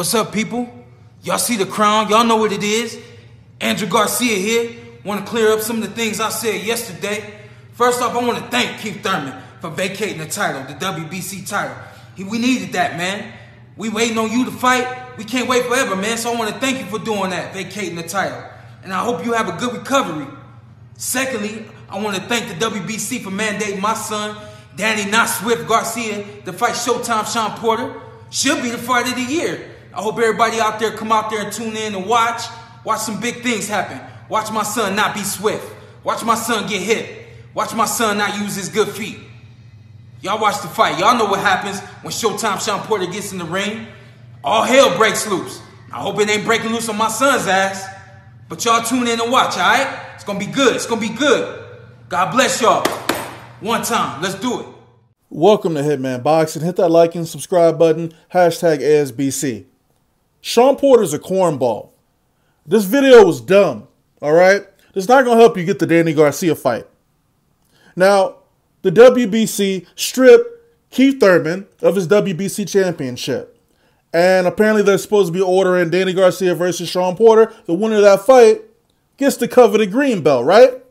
What's up, people? Y'all see the crown? Y'all know what it is. Andrew Garcia here. Want to clear up some of the things I said yesterday. First off, I want to thank Keith Thurman for vacating the title, the WBC title. We needed that, man. We waiting on you to fight. We can't wait forever, man. So I want to thank you for doing that, vacating the title. And I hope you have a good recovery. Secondly, I want to thank the WBC for mandating my son, Danny Not Swift Garcia, to fight Showtime Shawn Porter. Should be the fight of the year. I hope everybody out there come out there and tune in and watch some big things happen. Watch my son not be swift. Watch my son get hit. Watch my son not use his good feet. Y'all watch the fight. Y'all know what happens when Showtime Shawn Porter gets in the ring. All hell breaks loose. I hope it ain't breaking loose on my son's ass. But y'all tune in and watch, all right? It's going to be good. It's going to be good. God bless y'all. One time. Let's do it. Welcome to Hitman Boxing. Hit that like and subscribe button. Hashtag ASBC. Shawn Porter's a cornball. This video was dumb, all right? It's not going to help you get the Danny Garcia fight. Now, the WBC stripped Keith Thurman of his WBC championship. And apparently they're supposed to be ordering Danny Garcia versus Shawn Porter. The winner of that fight gets the coveted green belt, right?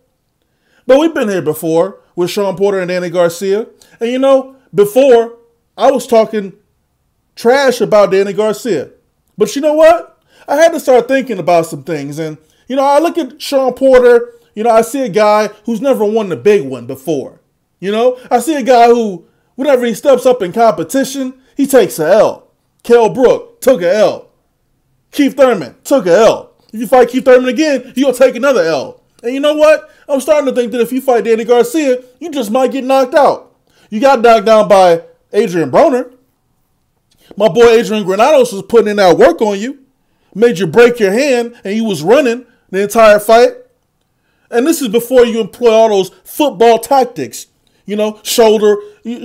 But we've been here before with Shawn Porter and Danny Garcia. And you know, before, I was talking trash about Danny Garcia. But you know what? I had to start thinking about some things. And, you know, I look at Shawn Porter, you know, I see a guy who's never won the big one before. You know, I see a guy who, whenever he steps up in competition, he takes a L. Kell Brook took a L. Keith Thurman took a L. If you fight Keith Thurman again, you'll take another L. And you know what? I'm starting to think that if you fight Danny Garcia, you just might get knocked out. You got knocked down by Adrian Broner. My boy Adrian Granados was putting in that work on you. Made you break your hand and you was running the entire fight. And this is before you employ all those football tactics. You know, shoulder in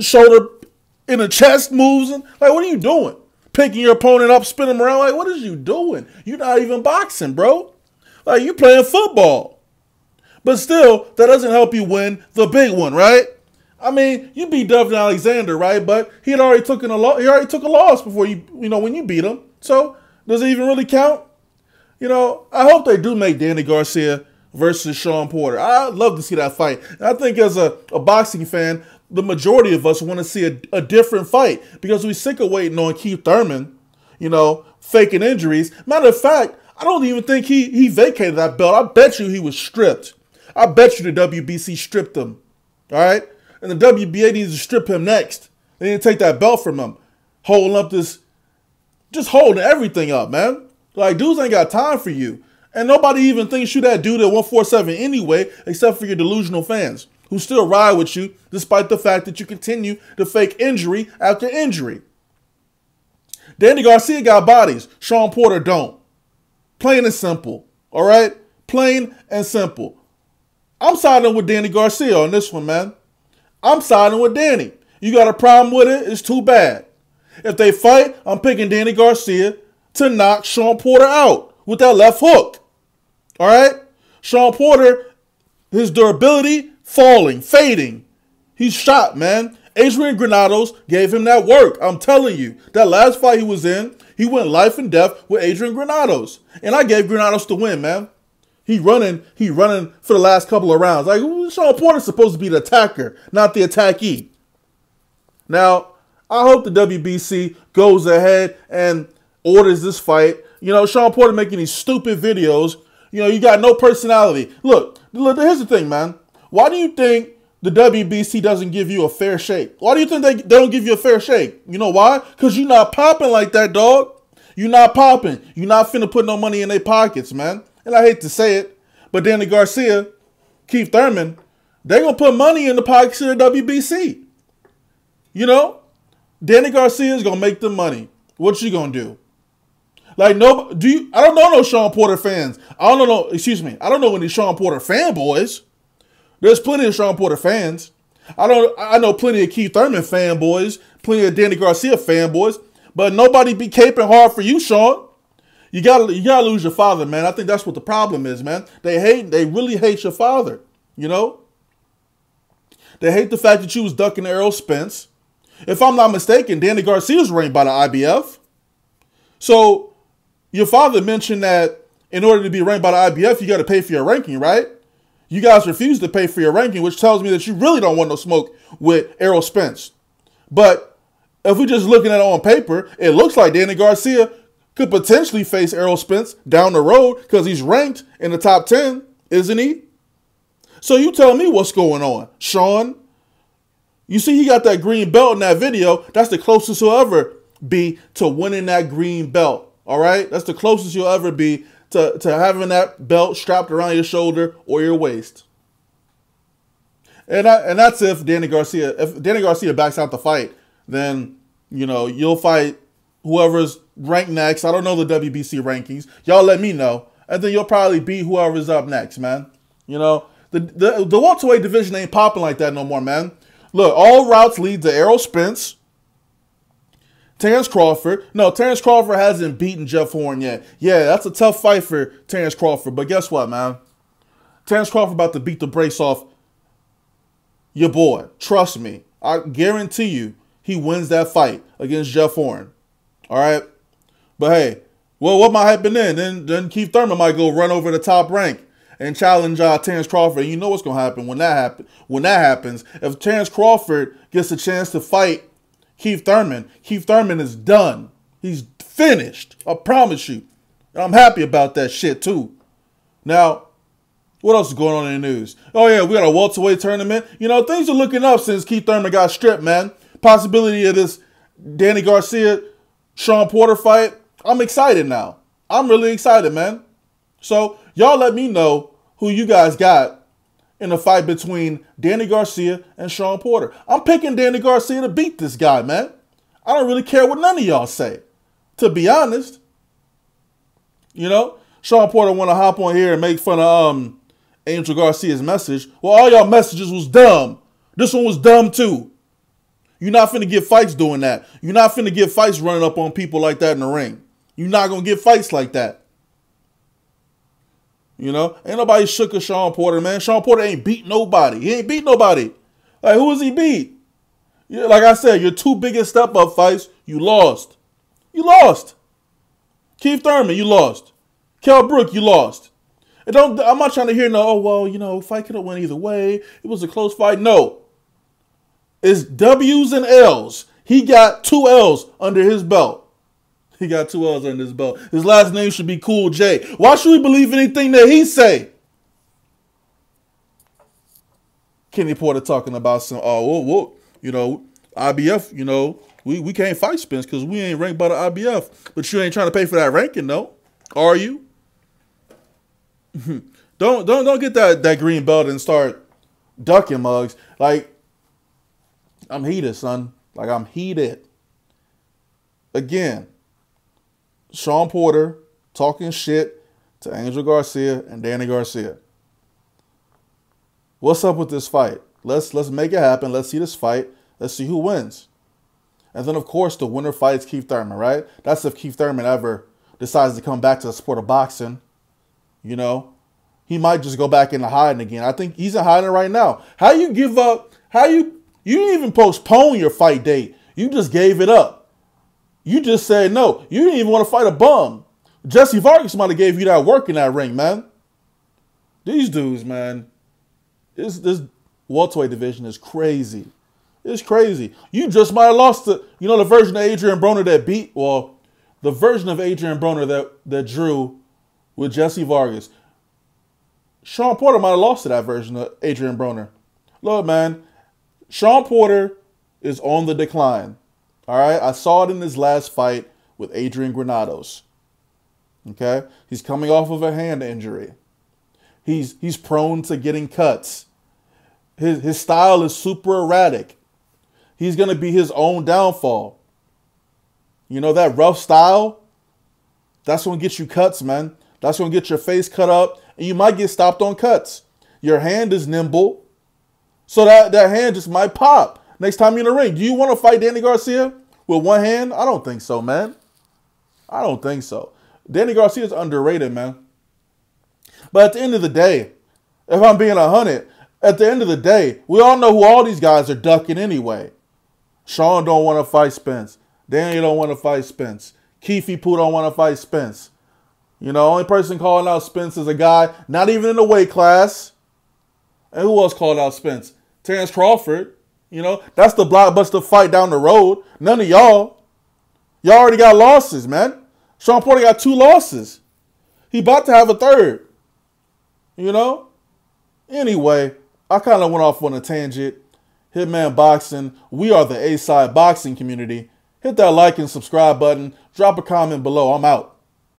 the chest moves. And, like, what are you doing? Picking your opponent up, spinning him around. Like, what is you doing? You're not even boxing, bro. Like, you playing football. But still, that doesn't help you win the big one, right? I mean, you beat Devin Alexander, right? But he had already took a loss before when you beat him. So does it even really count? You know, I hope they do make Danny Garcia versus Shawn Porter. I'd love to see that fight. And I think as a boxing fan, the majority of us want to see a different fight because we're sick of waiting on Keith Thurman, you know, faking injuries. Matter of fact, I don't even think he vacated that belt. I bet you he was stripped. I bet you the WBC stripped him. All right? And the WBA needs to strip him next. They need to take that belt from him. Just holding everything up, man. Like, dudes ain't got time for you. And nobody even thinks you that dude at 147 anyway, except for your delusional fans who still ride with you despite the fact that you continue to fake injury after injury. Danny Garcia got bodies. Shawn Porter don't. Plain and simple. All right? Plain and simple. I'm siding with Danny Garcia on this one, man. I'm siding with Danny. You got a problem with it? It's too bad. If they fight, I'm picking Danny Garcia to knock Shawn Porter out with that left hook. All right? Shawn Porter, his durability, falling, fading. He's shot, man. Adrian Granados gave him that work. I'm telling you. That last fight he was in, he went life and death with Adrian Granados. And I gave Granados the win, man. He running for the last couple of rounds. Like, Shawn Porter's supposed to be the attacker, not the attackee. Now, I hope the WBC goes ahead and orders this fight. You know, Shawn Porter making these stupid videos. You know, you got no personality. Look, here's the thing, man. Why do you think the WBC doesn't give you a fair shake? Why do you think they don't give you a fair shake? You know why? Because you're not popping like that, dog. You're not popping. You're not finna put no money in their pockets, man. And I hate to say it, but Danny Garcia, Keith Thurman, they're going to put money in the pockets of the WBC. You know? Danny Garcia is going to make the money. What you going to do? Like, I don't know no Shawn Porter fans. I don't know any Shawn Porter fanboys. There's plenty of Shawn Porter fans. I know plenty of Keith Thurman fanboys, plenty of Danny Garcia fanboys, but nobody be caping hard for you, Shawn. You gotta lose your father, man. I think that's what the problem is, man. They really hate your father, you know? They hate the fact that you was ducking Errol Spence. If I'm not mistaken, Danny Garcia is ranked by the IBF. So your father mentioned that in order to be ranked by the IBF, you got to pay for your ranking, right? You guys refuse to pay for your ranking, which tells me that you really don't want no smoke with Errol Spence. But if we're just looking at it on paper, it looks like Danny Garcia could potentially face Errol Spence down the road because he's ranked in the top 10, isn't he? So you tell me what's going on, Shawn. You see he got that green belt in that video. That's the closest he'll ever be to winning that green belt, all right? That's the closest you'll ever be to having that belt strapped around your shoulder or your waist. And that's if Danny Garcia backs out the fight, then, you know, you'll fight whoever's ranked next. I don't know the WBC rankings. Y'all let me know. And then you'll probably beat whoever's up next, man. You know, the welterweight division ain't popping like that no more, man. Look, all routes lead to Errol Spence, Terrence Crawford. No, Terrence Crawford hasn't beaten Jeff Horn yet. Yeah, that's a tough fight for Terrence Crawford. But guess what, man? Terrence Crawford about to beat the brakes off your boy. Trust me. I guarantee you he wins that fight against Jeff Horn. All right? But hey, well, what might happen then? Then Keith Thurman might go run over the top rank and challenge Terrence Crawford. You know what's going to happen when that happens. If Terrence Crawford gets a chance to fight Keith Thurman is done. He's finished. I promise you. And I'm happy about that shit too. Now, what else is going on in the news? Oh yeah, we got a welterweight tournament. You know, things are looking up since Keith Thurman got stripped, man. Possibility of this Danny Garcia, Shawn Porter fight. I'm excited now. I'm really excited, man. So, y'all let me know who you guys got in a fight between Danny Garcia and Shawn Porter. I'm picking Danny Garcia to beat this guy, man. I don't really care what none of y'all say, to be honest. You know, Shawn Porter want to hop on here and make fun of Angel Garcia's message. Well, all y'all messages was dumb. This one was dumb too. You're not finna get fights doing that. You're not finna get fights running up on people like that in the ring. You're not gonna get fights like that. You know, ain't nobody shook at Shawn Porter, man. Shawn Porter ain't beat nobody. He ain't beat nobody. Like, who has he beat? Yeah, like I said, your two biggest step-up fights, you lost. You lost. Keith Thurman, you lost. Kell Brook, you lost. And I'm not trying to hear no, oh, well, you know, fight could have went either way. It was a close fight. No. It's W's and L's. He got 2 L's under his belt. He got 2 L's under his belt. His last name should be Cool J. Why should we believe anything that he say? Kenny Porter talking about some, you know, IBF, you know, we can't fight Spence because we ain't ranked by the IBF. But you ain't trying to pay for that ranking, though. Are you? Don't get that green belt and start ducking mugs. Like, I'm heated, son. Like, I'm heated. Again, Shawn Porter talking shit to Angel Garcia and Danny Garcia. What's up with this fight? Let's make it happen. Let's see this fight. Let's see who wins. And then, of course, the winner fights Keith Thurman, right? That's if Keith Thurman ever decides to come back to the sport of boxing. You know, he might just go back into hiding again. I think he's in hiding right now. How you give up? You didn't even postpone your fight date. You just gave it up. You just said no. You didn't even want to fight a bum. Jesse Vargas might have gave you that work in that ring, man. These dudes, man. This welterweight division is crazy. It's crazy. You just might have lost the version of Adrian Broner that beat, well, the version of Adrian Broner that drew with Jesse Vargas. Shawn Porter might have lost to that version of Adrian Broner. Look, man, Shawn Porter is on the decline. All right, I saw it in his last fight with Adrian Granados. Okay, he's coming off of a hand injury. He's prone to getting cuts. His style is super erratic. He's gonna be his own downfall. You know that rough style? That's gonna get you cuts, man. That's gonna get your face cut up, and you might get stopped on cuts. Your hand is nimble, so that hand just might pop next time you're in the ring. Do you want to fight Danny Garcia with one hand? I don't think so, man. I don't think so. Danny Garcia is underrated, man. But at the end of the day, if I'm being 100, at the end of the day, we all know who all these guys are ducking anyway. Shawn don't want to fight Spence. Danny don't want to fight Spence. Keefe Poo don't want to fight Spence. You know, only person calling out Spence is a guy not even in the weight class. And who else called out Spence? Terrence Crawford. You know, that's the blockbuster fight down the road. None of y'all. Y'all already got losses, man. Shawn Porter got 2 losses. He about to have a 3rd. You know? Anyway, I kind of went off on a tangent. Hitman Boxing. We are the A-Side boxing community. Hit that like and subscribe button. Drop a comment below. I'm out.